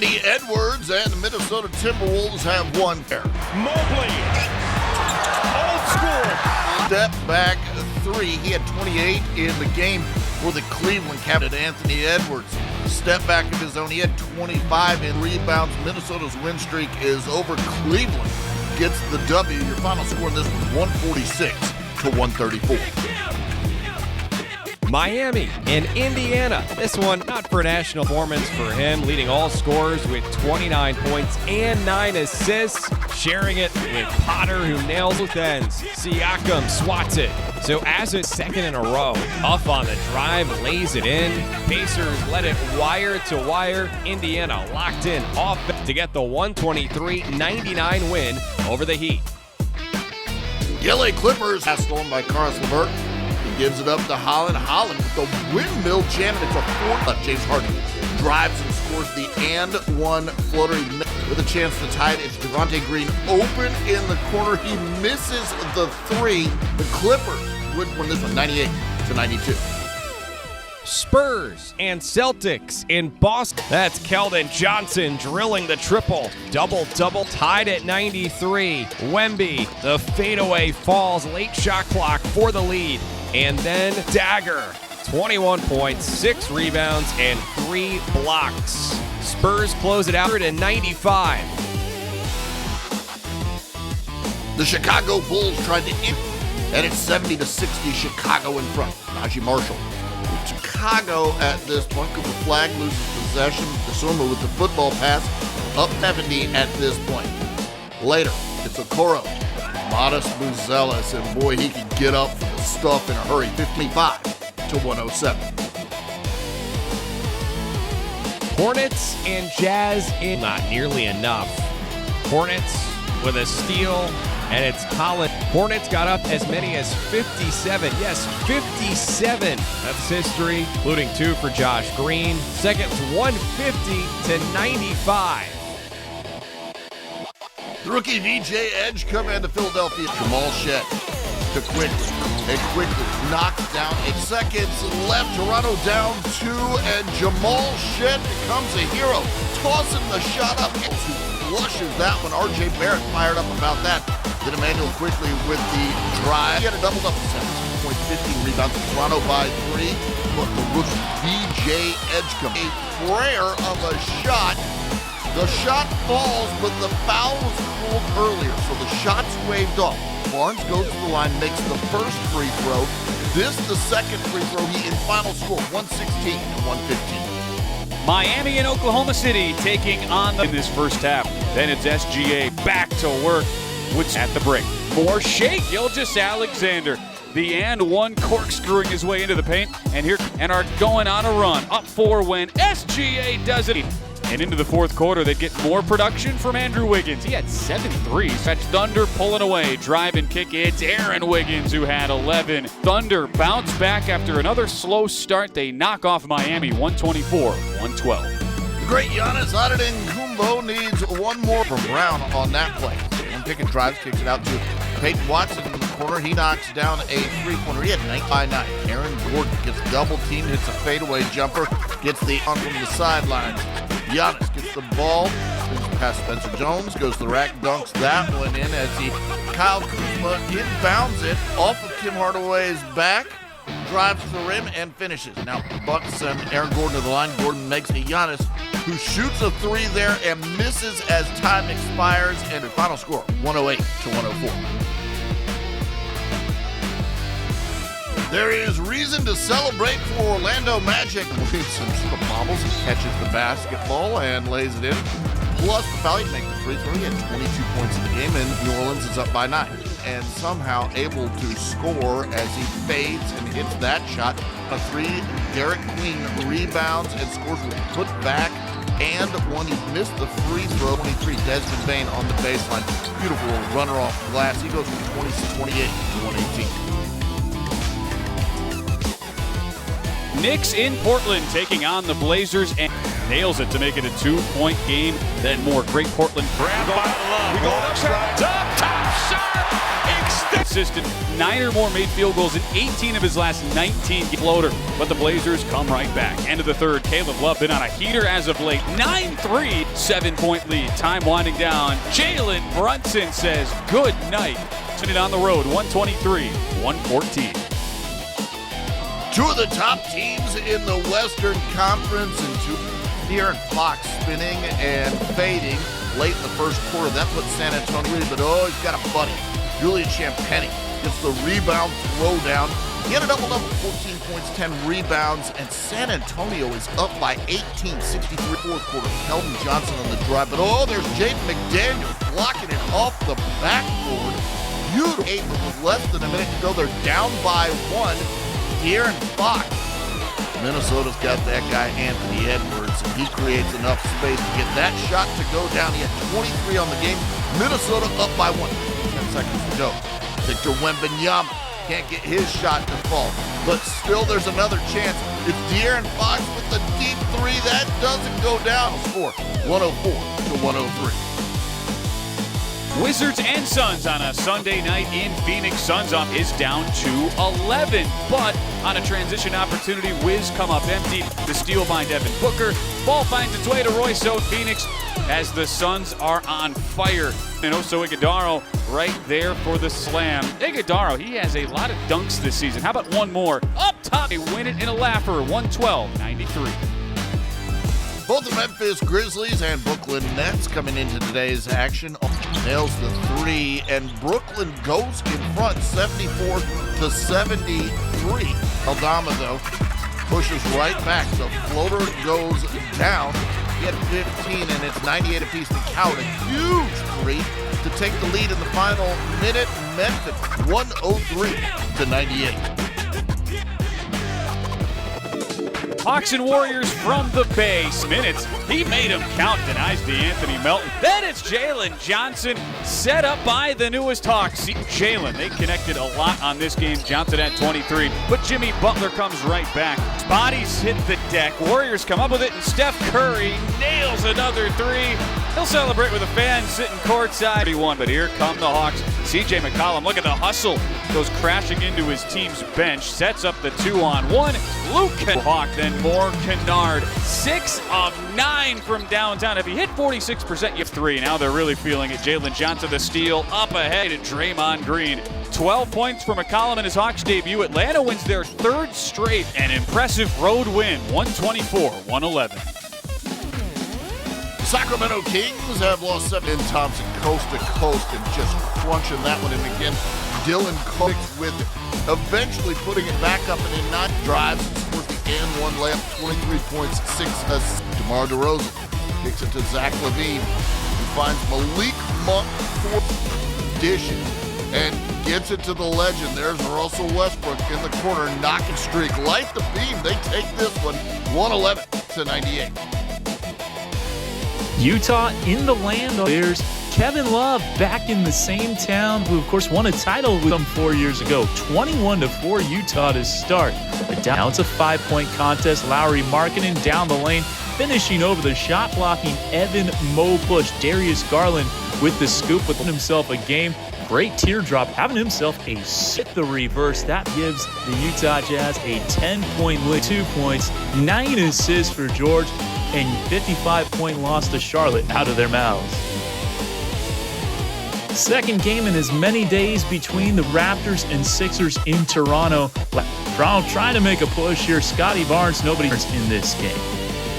Anthony Edwards and the Minnesota Timberwolves have one pair. Mobley, old school. Step back three. He had 28 in the game for the Cleveland Cavaliers. Anthony Edwards, step back of his own. He had 25 in rebounds. Minnesota's win streak is over. Cleveland gets the W. Your final score in this was 146 to 134. Miami and Indiana. This one not for national performance for him, leading all scorers with 29 points and 9 assists. Sharing it with Potter, who nails with ends. Siakam swats it. So as a second in a row, up on the drive, lays it in. Pacers let it wire to wire. Indiana locked in off to get the 123-99 win over the Heat. The LA Clippers are stolen by Caris LeVert. He gives it up to Holland. Holland with the windmill jam, and it's a four left. James Harden drives and scores the and one floater with a chance to tie it. It's Devontae Green open in the corner. He misses the three. The Clippers would win this one 98-92. Spurs and Celtics in Boston. That's Keldon Johnson drilling the triple. Double-double tied at 93. Wemby, the fadeaway falls. Late shot clock for the lead. And then Dagger, 21 points, 6 rebounds, and 3 blocks. Spurs close it out at 95. The Chicago Bulls tried to and it's 70-60, Chicago in front. Najee Marshall. Chicago at this point, Cooper Flag loses possession. DeSorma with the football pass, up 70 at this point. Later, it's Okoro. Modest Buzelis, and boy, he can get up for the stuff in a hurry. 55-107. Hornets and Jazz in not nearly enough. Hornets with a steal, and it's Holland. Hornets got up as many as 57. Yes, 57. That's history, including 2 for Josh Green. Seconds 150-95. The rookie VJ Edge coming into Philadelphia. Jamal Shed to quickly knocks down 8 seconds left. Toronto down 2, and Jamal Shed becomes a hero, tossing the shot up. Flushes that one. RJ Barrett fired up about that. Then Emmanuel quickly with the drive. He had a double-double, 17 points, 15 rebounds. Toronto by 3, but the rookie VJ Edge comes. A prayer of a shot. The shot falls, but the foul was called earlier, so the shot's waved off. Barnes goes to the line, makes the first free throw. This, the second free throw. He in final score, 116-115. Miami and Oklahoma City taking on in this first half. Then it's SGA back to work at the break. For Shai Gilgeous-Alexander. The and one corkscrewing his way into the paint, and are going on a run. Up 4 when SGA does it. And into the fourth quarter, they'd get more production from Andrew Wiggins. He had 7 threes. Fetch Thunder pulling away, drive and kick. It's Aaron Wiggins who had 11. Thunder bounce back after another slow start. They knock off Miami 124-112. The great Giannis Antetokounmpo needs one more from Brown on that play. One pick and drives, kicks it out to Peyton Watson in the corner. He knocks down a three-pointer. He had 9-by-9. Aaron Gordon gets double-teamed, hits a fadeaway jumper, gets the on from the sidelines. Giannis gets the ball, spins past Spencer Jones, goes to the rack, dunks that one in as Kyle Kuzma inbounds it off of Tim Hardaway's back, drives to the rim, and finishes. Now Bucks send Aaron Gordon to the line. Gordon makes a Giannis, who shoots a 3 there and misses as time expires, and the final score, 108-104. There is reason to celebrate for Orlando Magic. Williamson sort of bobbles and catches the basketball and lays it in. Plus the foul, he make the free throw. He had 22 points in the game, and New Orleans is up by 9. And somehow able to score as he fades and hits that shot. A 3, Derek Queen rebounds and scores with a put back and one. He missed the free throw. 23, Desmond Bain on the baseline. Beautiful runner off glass. He goes from 28 to 118. Knicks in Portland taking on the Blazers and nails it to make it a 2-point game. Then more. Great Portland grab by Love. We go up top. Consistent. 9 or more made field goals in 18 of his last 19 floater. But the Blazers come right back. End of the third. Caleb Love been on a heater as of late. 9-3, 7-point lead. Time winding down. Jalen Brunson says good night. Send it on the road. 123-114. Two of the top teams in the Western Conference, and De'Aaron Fox spinning and fading late in the first quarter. That puts San Antonio lead, but he's got a buddy. Julian Champagnie gets the rebound throwdown. He had a double-double, 14 points, 10 rebounds, and San Antonio is up by 18, 63 fourth quarter. Keldon Johnson on the drive, but there's Jaden McDaniels blocking it off the backboard. Beautiful. 8 with less than a minute to go. They're down by 1. De'Aaron Fox. Minnesota's got that guy, Anthony Edwards, and he creates enough space to get that shot to go down. He had 23 on the game. Minnesota up by 1. 10 seconds to go. Victor Wembanyama can't get his shot to fall, but still there's another chance. It's De'Aaron Fox with the deep 3. That doesn't go down. Score 104-103. Wizards and Suns on a Sunday night in Phoenix. Suns up is down to 11, but on a transition opportunity, Wiz come up empty. The steal by Devin Booker. Ball finds its way to Royce Phoenix as the Suns are on fire. And Oso Ighodaro right there for the slam. Ighodaro, he has a lot of dunks this season. How about one more? Up top, they win it in a laugher, 112-93. Both the Memphis Grizzlies and Brooklyn Nets coming into today's action. Nails the 3, and Brooklyn goes in front 74-73. Aldama, though, pushes right back. The floater goes down. He had 15, and it's 98 apiece to count. A huge 3 to take the lead in the final minute. Memphis 103-98. Hawks and Warriors from the base. Minutes. He made him count, denies DeAnthony Melton. Then it's Jalen Johnson, set up by the newest Hawks. Jalen, they connected a lot on this game. Johnson at 23, but Jimmy Butler comes right back. Bodies hit the deck. Warriors come up with it, and Steph Curry nails another 3. He'll celebrate with a fan sitting courtside. He won, but here come the Hawks. CJ McCollum, look at the hustle. Goes crashing into his team's bench, sets up the 2-on-1. Luke Hawk, then more Kennard. 6 of 9 from downtown. If he hit 46%, you have 3. Now they're really feeling it. Jalen Johnson, the steal, up ahead to Draymond Green. 12 points for McCollum in his Hawks debut. Atlanta wins their 3rd straight. An impressive road win, 124-111. Sacramento Kings have lost 7 in Thompson coast to coast and just crunching that one in again. Dylan Cook with eventually putting it back up and in 9 drives and scores the and 1 layup, 23 points, 6 assists. DeMar DeRozan kicks it to Zach LaVine, who finds Malik Monk for dishes and gets it to the legend. There's Russell Westbrook in the corner, knocking streak. Light the beam. They take this one 111-98. Utah in the land of Bears. Kevin Love back in the same town, who of course won a title with them 4 years ago. 21-4 Utah to start. But now it's a 5-point contest. Lowry Markkanen down the lane, finishing over the shot blocking Evan Mobush. Darius Garland with the scoop, with himself a game. Great teardrop, having himself a hit the reverse. That gives the Utah Jazz a 10-point lead, 2 points, 9 assists for George, and 55-point loss to Charlotte out of their mouths. Second game in as many days between the Raptors and Sixers in Toronto. Toronto trying to make a push here. Scotty Barnes, nobody's in this game.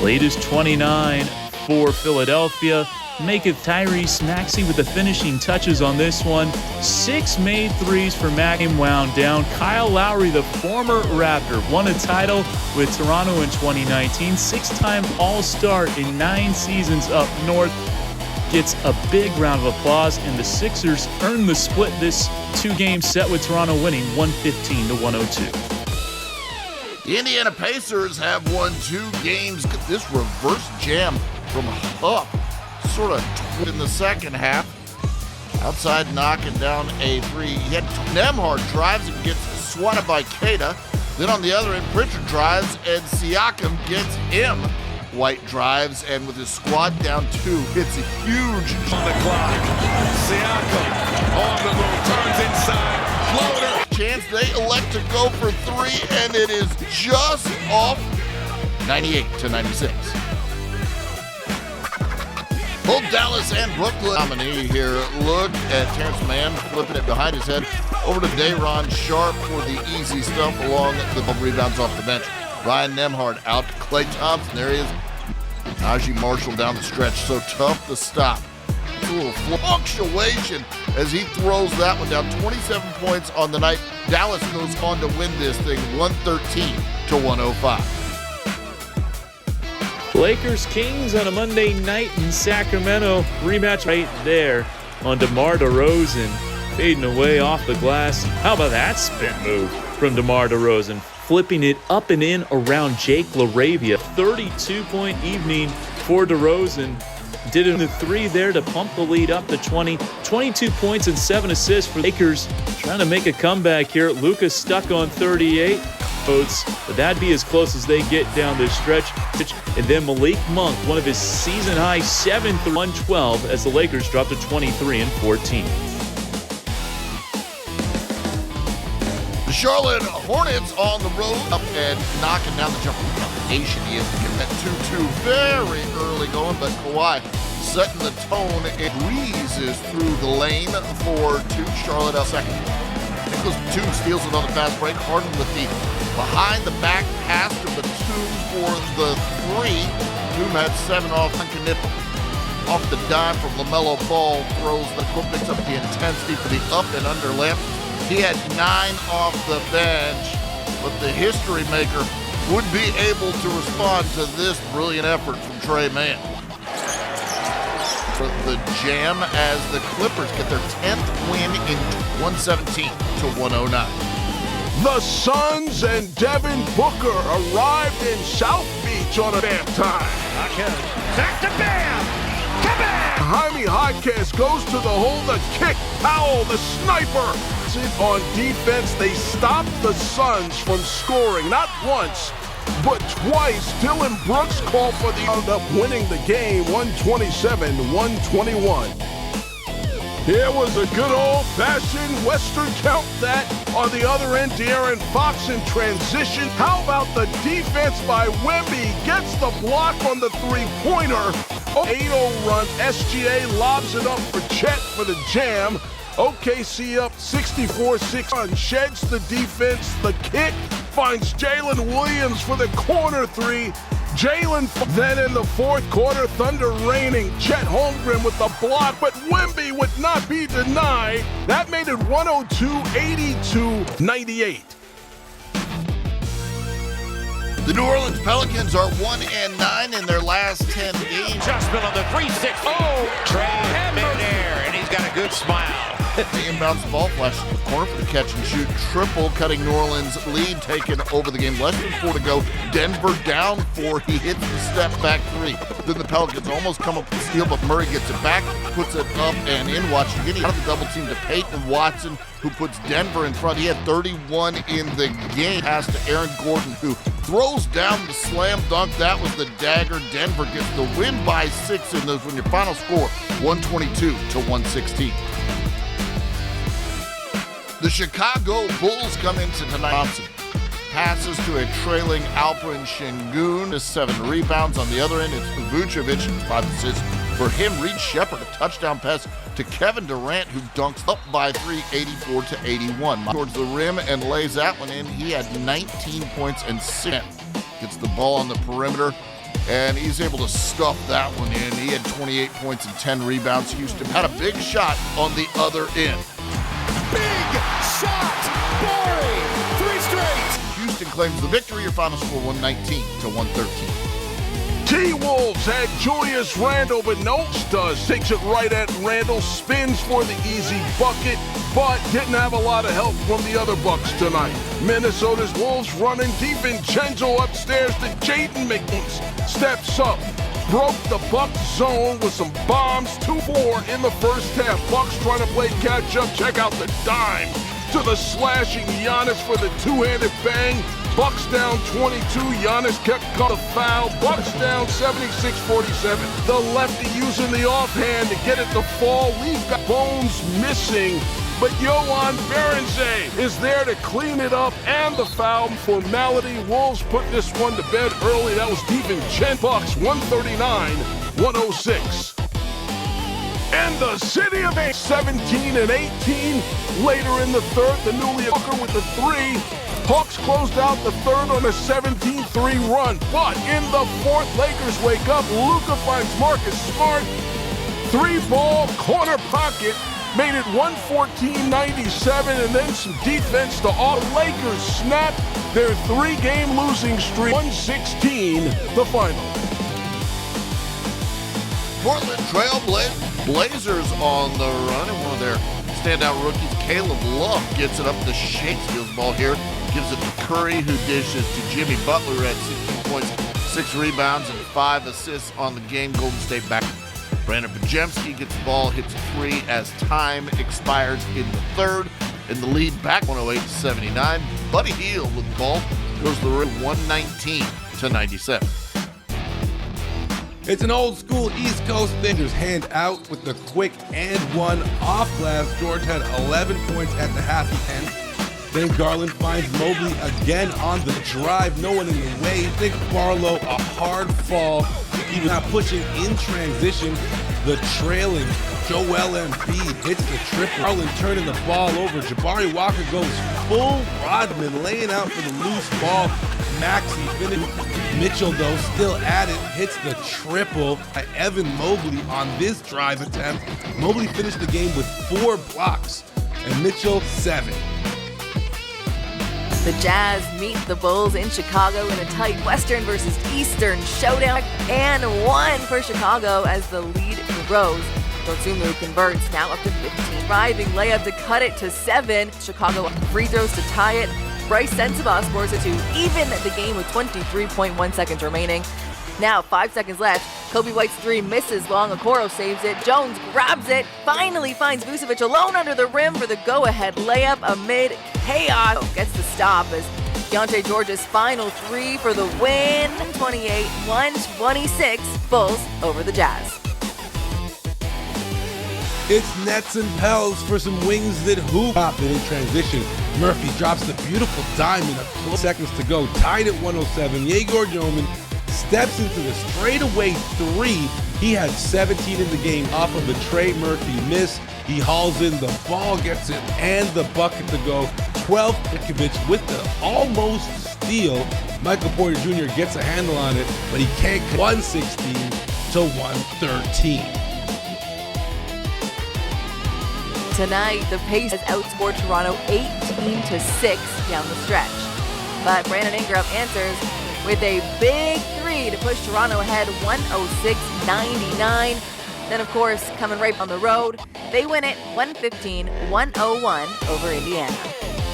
Lead is 29 for Philadelphia. Make it Tyrese Maxey with the finishing touches on this one. 6 made threes for Maxey, wound down. Kyle Lowry, the former Raptor, won a title with Toronto in 2019. 6-time All-Star in 9 seasons up north. Gets a big round of applause, and the Sixers earn the split this 2-game set with Toronto winning 115-102. The Indiana Pacers have won 2 games. This reverse jam from up, sort of in the second half. Outside knocking down a 3. He had Nembhard drives and gets swatted by Keita. Then on the other end, Pritchard drives and Siakam gets him. White drives, and with his squad down 2, hits a huge on the clock. Siakam on the move, turns inside, floater. chance. They elect to go for 3, and it is just off. 98-96. Both Dallas and Brooklyn nominee here. Look at Terrence Mann flipping it behind his head over to Day'Ron Sharp for the easy stump along the rebounds off the bench. Ryan Nembhard out to Klay Thompson. There he is. Najee Marshall down the stretch. So tough to stop. It's a little fluctuation as he throws that one down. 27 points on the night. Dallas goes on to win this thing 113-105. Lakers Kings on a Monday night in Sacramento. Rematch right there on DeMar DeRozan. Fading away off the glass. How about that spin move from DeMar DeRozan? Flipping it up and in around Jake LaRavia. 32-point evening for DeRozan. Did it in the 3 there to pump the lead up to 20. 22 points and 7 assists for Lakers. Trying to make a comeback here. Luka's stuck on 38. Votes, but that'd be as close as they get down this stretch. And then Malik Monk, one of his season-high 7-112 as the Lakers drop to 23-14. The Charlotte Hornets on the road up and knocking down the jumper. Nation is to get that 2-2 very early going, but Kawhi setting the tone. It breezes through the lane for 2. Charlotte out second. Nicholas Batum steals it on the fast break. Harden with the behind-the-back pass to Batum for the 3. Batum had 7 off Knipple. Off the dime from LaMelo Ball, throws the quick, picks up the intensity for the up and under layup. He had 9 off the bench, but the history maker would be able to respond to this brilliant effort from Trey Mann. For the Jam as the Clippers get their 10th win in 117-109. The Suns and Devin Booker arrived in South Beach on a damn time. Back to Bam! Come Jaime Jaquez goes to the hole, the kick, Powell, the sniper. On defense, they stopped the Suns from scoring, not once, but twice. Dylan Brooks called for the end up winning the game, 127-121. Here was a good old-fashioned Western count that. On the other end, De'Aaron Fox in transition. How about the defense by Wemby? Gets the block on the three-pointer. 8-0 run. SGA lobs it up for Chet for the Jam. OKC up 64-6. Sheds the defense. The kick finds Jalen Williams for the corner 3. Jalen, then in the fourth quarter, Thunder reigning. Chet Holmgren with the block, but Wemby would not be denied. That made it 102-82-98. The New Orleans Pelicans are 1-9 in their last 10 games. Adjustment on the 360. Oh, Trey midair, and he's got a good smile. The inbounds ball flash to the corner for the catch and shoot. Triple cutting New Orleans lead taken over the game. Less than 4 to go. Denver down 4. He hits the step back 3. Then the Pelicans almost come up with the steal, but Murray gets it back, puts it up and in. Watch getting out of the double team to Peyton Watson, who puts Denver in front. He had 31 in the game. Pass to Aaron Gordon, who throws down the slam dunk. That was the dagger. Denver gets the win by 6 in those when your final score 122-116. The Chicago Bulls come into tonight. Thompson passes to a trailing Alperen Şengün. 7 rebounds. On the other end, it's Vucevic, 5 assists for him. Reed Shepherd, a touchdown pass to Kevin Durant, who dunks up by 3, 84-81. Towards the rim and lays that one in. He had 19 points and 6. Gets the ball on the perimeter, and he's able to stuff that one in. He had 28 points and 10 rebounds. Houston had a big shot on the other end. Big shot! Barry! 3 straight! Houston claims the victory. Your final score 119-113. T-Wolves had Julius Randle, but no, does. Takes it right at Randle, spins for the easy bucket, but didn't have a lot of help from the other Bucks tonight. Minnesota's Wolves running DiVincenzo upstairs to Jaden McNeese. Steps up, broke the Bucks zone with some bombs, 2-4 in the first half. Bucks trying to play catch up. Check out the dime. to the slashing Giannis for the two-handed bang. Bucks down 22. Giannis kept the foul. Bucks down 76-47. The lefty using the offhand to get it to fall. Leaf got Bones missing. But Yohan Berenze is there to clean it up, and the foul formality. Wolves put this one to bed early. That was DiVincenzo. Bucks 139-106. And the city of 17 and 18. Later in the third, the newly Hooker with the three. Hawks closed out the third on a 17-3 run. But in the fourth, Lakers wake up. Luka finds Marcus Smart. Three-ball corner pocket. Made it 114-97, and then some defense to all. Lakers snap their three-game losing streak. 116, the final. Portland Trail Blazers on the run, and one of their standout rookies, Caleb Love, gets it up to Shakespeare's ball here. Gives it to Curry, who dishes to Jimmy Butler at 16 points, 6 rebounds, and 5 assists on the game. Golden State back. Brandon Pajemski gets the ball, hits a three as time expires in the third. In the lead back 108-79. Buddy Hield with the ball goes to the rim 119-97. It's an old school East Coast thing. Just hand out with the quick and one off glass. George had 11 points at the half end. Then Garland finds Mobley again on the drive. No one in the way. Nick Barlow, a hard fall. Even not pushing in transition. The trailing Joel Embiid hits the triple. Garland turning the ball over. Jabari Walker goes full Rodman, laying out for the loose ball. Maxey finished. Mitchell, though, still at it, hits the triple by Evan Mobley on this drive attempt. Mobley finished the game with 4 blocks, and Mitchell 7. The Jazz meet the Bulls in Chicago in a tight Western versus Eastern showdown, and 1 for Chicago as the lead grows. Dosunmu converts, now up to 15. Driving layup to cut it to 7. Chicago free throws to tie it. Bryce Sensabaugh scores it to even the game with 23.1 seconds remaining. Now 5 seconds left. Kobe White's 3 misses long. Okoro saves it. Jones grabs it. Finally finds Vucevic alone under the rim for the go-ahead layup amid chaos. Gets the stop as Keontae George's final 3 for the win. 28-126. Bulls over the Jazz. It's Nets and Pels for some wings that hoop. In transition, Murphy drops the beautiful diamond. 12 seconds to go. Tied at 107. Yegor Joman steps into the straightaway 3. He had 17 in the game off of the Trey Murphy miss. He hauls in, the ball gets it, and the bucket to go. 12 Ikovic with the almost steal. Michael Porter Jr. gets a handle on it, but he can't. 116 to 113. Tonight, the Pacers outscored Toronto 18-6 down the stretch. But Brandon Ingram answers with a big 3 to push Toronto ahead 106-99. Then, of course, coming right on the road, they win it 115-101 over Indiana.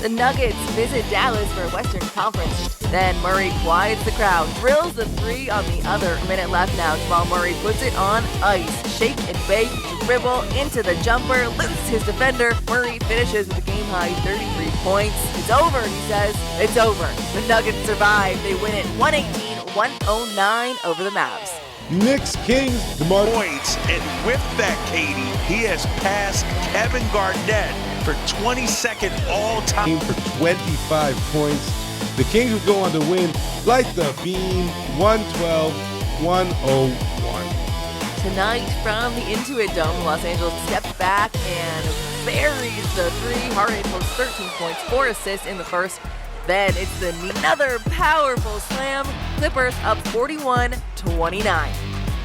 The Nuggets visit Dallas for a Western Conference. Then Murray quiets the crowd, drills the 3 on the other. Minute left now. Jamal Murray puts it on ice. Shake and bake, dribble into the jumper, loses his defender. Murray finishes with a game-high 33 points. It's over, he says. It's over. The Nuggets survive. They win it 118-109 over the Mavs. Knicks Kings, DeMar Points, and with that, Katie, he has passed Kevin Garnett for 22nd all-time. for 25 points. The Kings would go on to win like the beam, 112-101. Tonight from the Intuit Dome, Los Angeles steps back and buries the 3. Harden posts 13 points, 4 assists in the first. Then it's another powerful slam. Clippers up 41-29.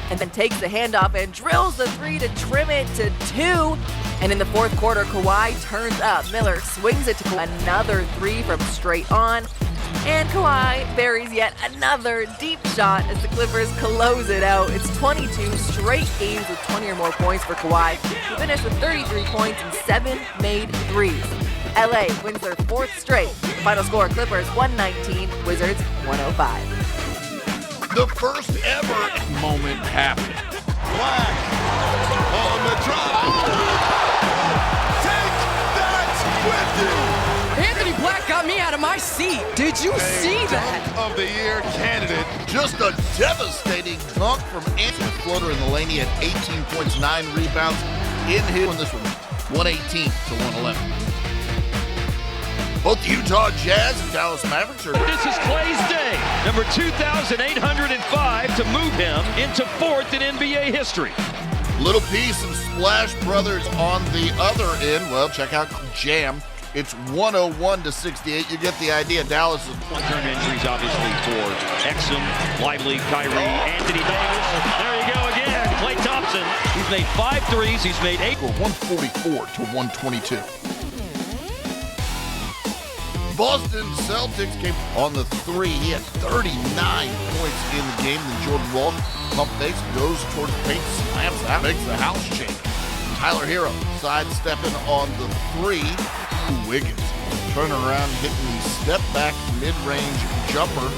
And then takes the handoff and drills the 3 to trim it to 2. And in the fourth quarter, Kawhi turns up. Miller swings it to another 3 from straight on. And Kawhi buries yet another deep shot as the Clippers close it out. It's 22 straight games with 20 or more points for Kawhi, who finished with 33 points and 7 made threes. LA wins their 4th straight. Final score, Clippers 119, Wizards 105. The first ever moment happened. Black on the drive. Take that with you. of my seat. Did you see that? Dunk of the year candidate. Just a devastating dunk from Anthony. Floater in the lane. He had 18 points, 9 rebounds in his this one. 118 to 111. Both the Utah Jazz and Dallas Mavericks are. This is Clay's day, number 2,805 to move him into 4th in NBA history. Little piece of Splash Brothers on the other end. Well, check out Jam. It's 101 to 68. You get the idea. Dallas is Long-term injuries, obviously, for Exum, Lively, Kyrie, Anthony Davis. There you go again. Klay Thompson. He's made 5 threes. He's made 8. 144 to 122. Boston Celtics came on the 3. He had 39 points in the game. Then Jordan Wall, pump fakes, goes towards the paint, slams out, makes the house shake. Tyler Hero sidestepping on the 3. Wiggins turning around, hitting the step back mid-range jumper.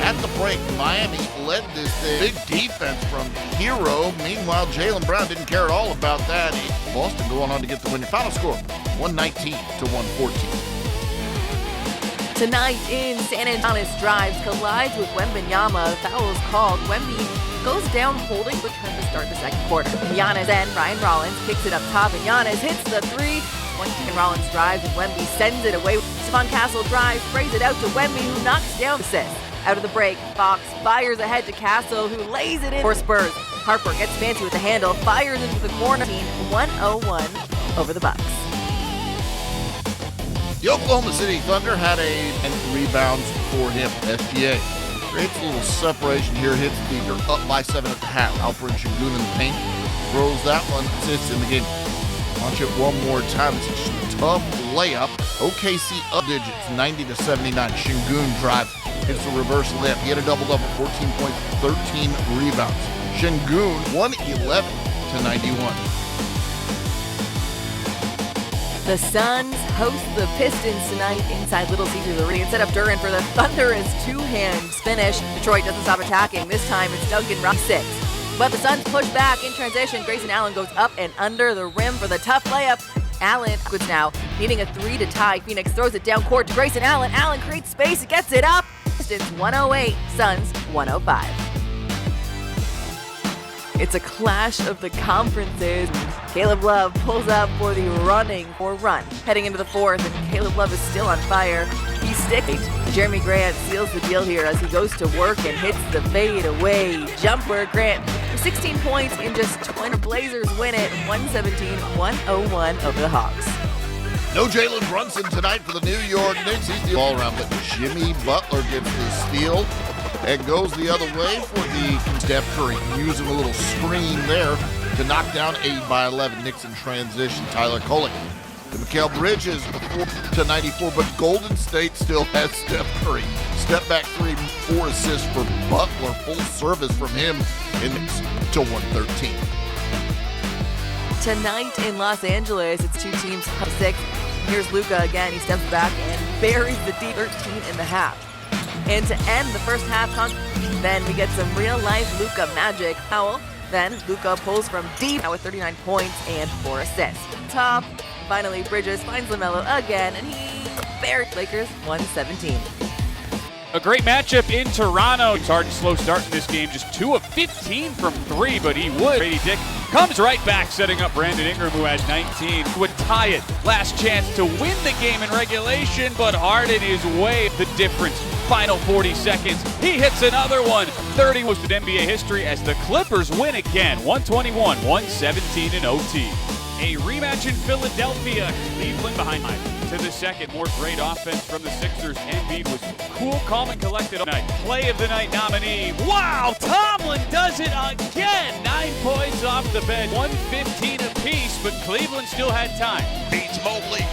At the break, Miami led this thing. Big defense from Hero. Meanwhile, Jaylen Brown didn't care at all about that. Boston going on to get the win. Final score, 119 to 114. Tonight in San Antonio, drives, collides with Wembanyama. Foul is called. Wemby goes down holding, return to start the second quarter. Giannis and Ryan Rollins kicks it up top, and Giannis hits the 3. And Rollins drives, and Wemby sends it away. Stephon Castle drives, sprays it out to Wemby, who knocks down the assist. Out of the break, Fox fires ahead to Castle, who lays it in for Spurs. Harper gets fancy with the handle, fires into the corner. 101 over the Bucks. The Oklahoma City Thunder had 10 rebounds for him. SGA creates a little separation here, hits the they're up by 7 at the half. Alfred Şengün in the paint, throws that one, sits in the game. Watch it one more time. It's just a tough layup. OKC up digits, 90 to 79. Şengün drive, hits a reverse layup. He had a double-double, 14 points, 13 rebounds. Şengün, 111 to 91. The Suns host the Pistons tonight inside Little Caesars Arena. Set up Duran for the Thunder as 2-hand finish. Detroit doesn't stop attacking. This time it's Duncan Robinson 6. But the Suns push back in transition. Grayson Allen goes up and under the rim for the tough layup. Allen now needing a 3 to tie. Phoenix throws it down court to Grayson Allen. Allen creates space, gets it up. Pistons 108, Suns 105. It's a clash of the conferences. Caleb Love pulls up for the run. Heading into the 4th, and Caleb Love is still on fire. He sticks. Jeremy Grant seals the deal here as he goes to work and hits the fade away jumper. Grant for 16 points in just 20. Blazers win it 117-101 over the Hawks. No Jalen Brunson tonight for the New York Knicks. He's the all-around, but Jimmy Butler gets the steal and goes the other way for the Steph Curry, using a little screen there to knock down 8 by 11. Knicks in transition. Tyler Kolek to Mikal Bridges to 94, but Golden State still has Steph Curry. Step back 3, 4 assists for Butler. Full service from him in to 113. Tonight in Los Angeles, it's 2 teams up 6. Here's Luka again. He steps back and buries the deep 13 in the half. And to end the first half, then we get some real-life Luka magic. Powell, then Luka pulls from deep with 39 points and 4 assists. Top, finally Bridges finds LaMelo again, and he buries Lakers 117. A great matchup in Toronto. It's hard and slow start in this game. Just 2 of 15 from 3, but he would. Brady Dick comes right back, setting up Brandon Ingram, who has 19. Would tie it. Last chance to win the game in regulation, but Harden is way the difference. Final 40 seconds. He hits another one. 30 was in NBA history as the Clippers win again. 121-117 in OT. A rematch in Philadelphia. Cleveland behind to the second. More great offense from the Sixers. Embiid was cool, calm, and collected tonight. Play of the night nominee. Wow! Tomlin does it again. 9 points off the bench. 115 apiece, but Cleveland still had time. Beats Mobley.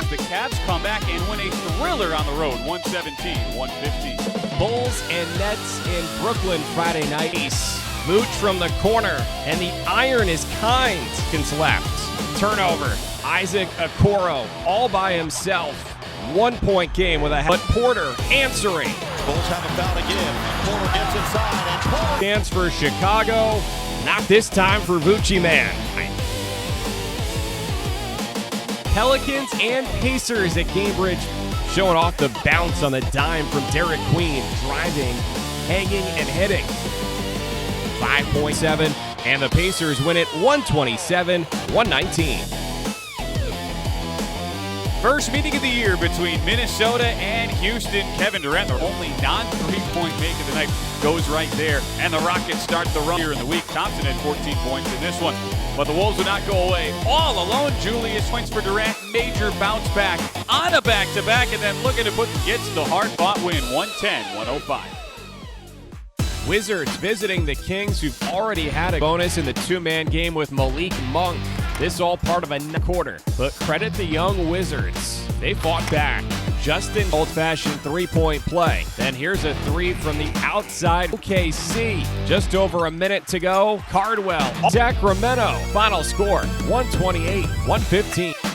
The Cavs come back and win a thriller on the road. 117-115. Bulls and Nets in Brooklyn Friday night. Vooch from the corner, and the iron is kind. Can slapped. Turnover. Isaac Okoro all by himself. 1-point game with a but Porter answering. Bulls have a foul again. Porter gets inside and Porter. Chance for Chicago. Not this time for Vucci Man. Pelicans and Pacers at Gainbridge showing off the bounce on the dime from Derek Queen, driving, hanging, and hitting. 5.7, and the Pacers win it 127-119. First meeting of the year between Minnesota and Houston. Kevin Durant, their only non-3-point make of the night, goes right there. And the Rockets start the run here in the week. Thompson had 14 points in this one. But the Wolves would not go away. All alone, Julius points for Durant. Major bounce back on a back-to-back. And then looking to gets the hard-fought win, 110-105. Wizards visiting the Kings, who've already had a bonus in the two-man game with Malik Monk. This all part of a quarter, but credit the young Wizards. They fought back. Justin, old-fashioned three-point play. Then here's a three from the outside. OKC, just over a minute to go. Cardwell, Sacramento. Final score, 128-115.